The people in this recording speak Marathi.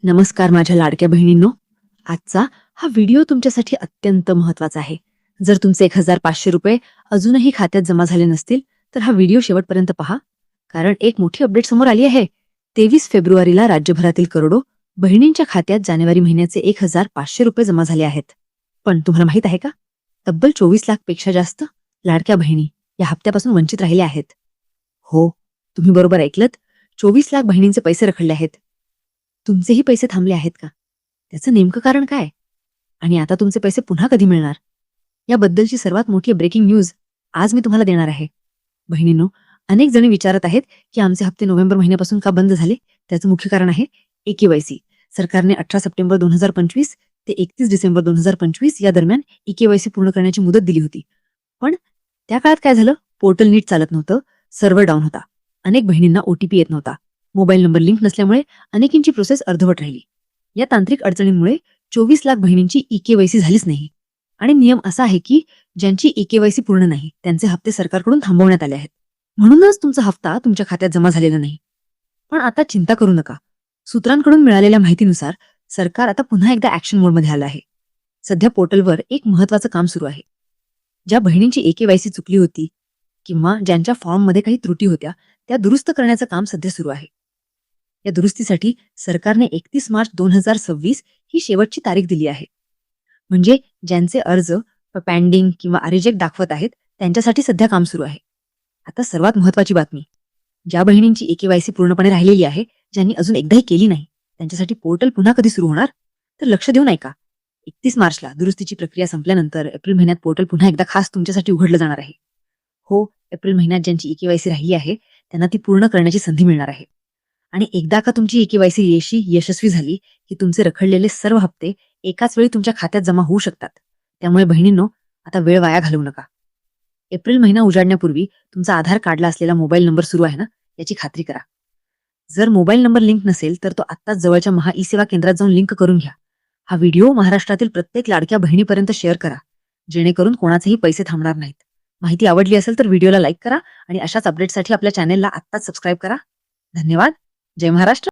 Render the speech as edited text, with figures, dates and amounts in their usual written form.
नमस्कार माझ्या लाडक्या बहिणींनो. आजचा हा व्हिडिओ तुमच्यासाठी अत्यंत महत्वाचा आहे. जर तुमचे 1500 रुपये अजूनही खात्यात जमा झाले नसतील तर हा व्हिडिओ शेवटपर्यंत पहा, कारण एक मोठी अपडेट समोर आली आहे. 23 फेब्रुवारीला राज्यभरातील करोडो बहिणींच्या खात्यात जानेवारी महिन्याचे 1500 रुपये जमा झाले आहेत. पण तुम्हाला माहित आहे का, तब्बल 24 लाख पेक्षा जास्त लाडक्या बहिणी या हप्त्यापासून वंचित राहिल्या आहेत. हो, तुम्ही बरोबर ऐकलत, 24 लाख बहिणींचे पैसे रखडले आहेत. तुमचेही पैसे थांबले आहेत का? त्याचं नेमकं कारण काय? आणि आता तुमचे पैसे पुन्हा कधी मिळणार? याबद्दलची सर्वात मोठी ब्रेकिंग न्यूज आज मी तुम्हाला देणार आहे. बहिणींनो, अनेक जणी विचारत आहेत की आमचे हप्ते नोव्हेंबर महिन्यापासून का बंद झाले. त्याचं मुख्य कारण आहे EKYC. सरकारने 18 सप्टेंबर 2025 ते 31 डिसेंबर 2025 या दरम्यान EKYC पूर्ण करण्याची मुदत दिली होती. पण त्या काळात काय झालं? पोर्टल नीट चालत नव्हतं, सर्व्हर डाऊन होता, अनेक बहिणींना OTP येत नव्हता, मोबाईल नंबर लिंक नसल्यामुळे अनेकींची प्रोसेस अर्धवट राहिली. या तांत्रिक अडचणींमुळे 24 लाख बहिणींची EKYC झालीच नाही. आणि नियम असा आहे की ज्यांची EKYC पूर्ण नाही त्यांचे हप्ते सरकारकडून थांबवण्यात आले आहेत. म्हणूनच तुमचा हप्ता तुमच्या खात्यात जमा झालेला नाही. पण आता चिंता करू नका. सूत्रांकडून मिळालेल्या माहितीनुसार सरकार आता पुन्हा एकदा ऍक्शन मोडमध्ये आलं आहे. सध्या पोर्टलवर एक महत्वाचं काम सुरू आहे. ज्या बहिणींची EKYC चुकली होती किंवा ज्यांच्या फॉर्ममध्ये काही त्रुटी होत्या त्या दुरुस्त करण्याचं काम सध्या सुरू आहे. या दुरुस्तीसाठी सरकारने 31 मार्च 2026 ही शेवटची तारीख दिली आहे. म्हणजे ज्यांचे अर्ज पेंडिंग किंवा रिजेक्ट दाखवत आहेत त्यांच्यासाठी सध्या काम सुरू आहे. आता सर्वात महत्वाची बातमी, ज्या बहिणींची EKYC पूर्णपणे राहिलेली आहे, ज्यांनी अजून एकदाही केली नाही, त्यांच्यासाठी पोर्टल पुन्हा कधी सुरू होणार? तर लक्ष देऊन ऐका. 31 मार्चला दुरुस्तीची प्रक्रिया संपल्यानंतर एप्रिल महिन्यात पोर्टल पुन्हा एकदा खास तुमच्यासाठी उघडलं जाणार आहे. हो, एप्रिल महिन्यात ज्यांची EKYC राहिली आहे त्यांना ती पूर्ण करण्याची संधी मिळणार आहे. आणि एकदा का तुमची EKYC यशस्वी झाली की तुमचे रखडलेले सर्व हप्ते एकाच वेळी तुमच्या खात्यात जमा होऊ शकतात. त्यामुळे बहिणींनो, आता वेळ वाया घालवू नका. एप्रिल महिना उजाडण्यापूर्वी तुमचा आधार कार्डला असलेला मोबाईल नंबर सुरू आहे ना, याची खात्री करा. जर मोबाईल नंबर लिंक नसेल तर तो आत्ताच जवळच्या महा-ई-सेवा केंद्रात जाऊन लिंक करून घ्या. हा व्हिडिओ महाराष्ट्रातील प्रत्येक लाडक्या बहिणीपर्यंत शेअर करा, जेणेकरून कोणाचेही पैसे थांबणार नाहीत. माहिती आवडली असेल तर व्हिडिओला लाईक करा आणि अशाच अपडेटसाठी आपल्या चॅनेलला आत्ताच सबस्क्राईब करा. धन्यवाद. जय महाराष्ट्र.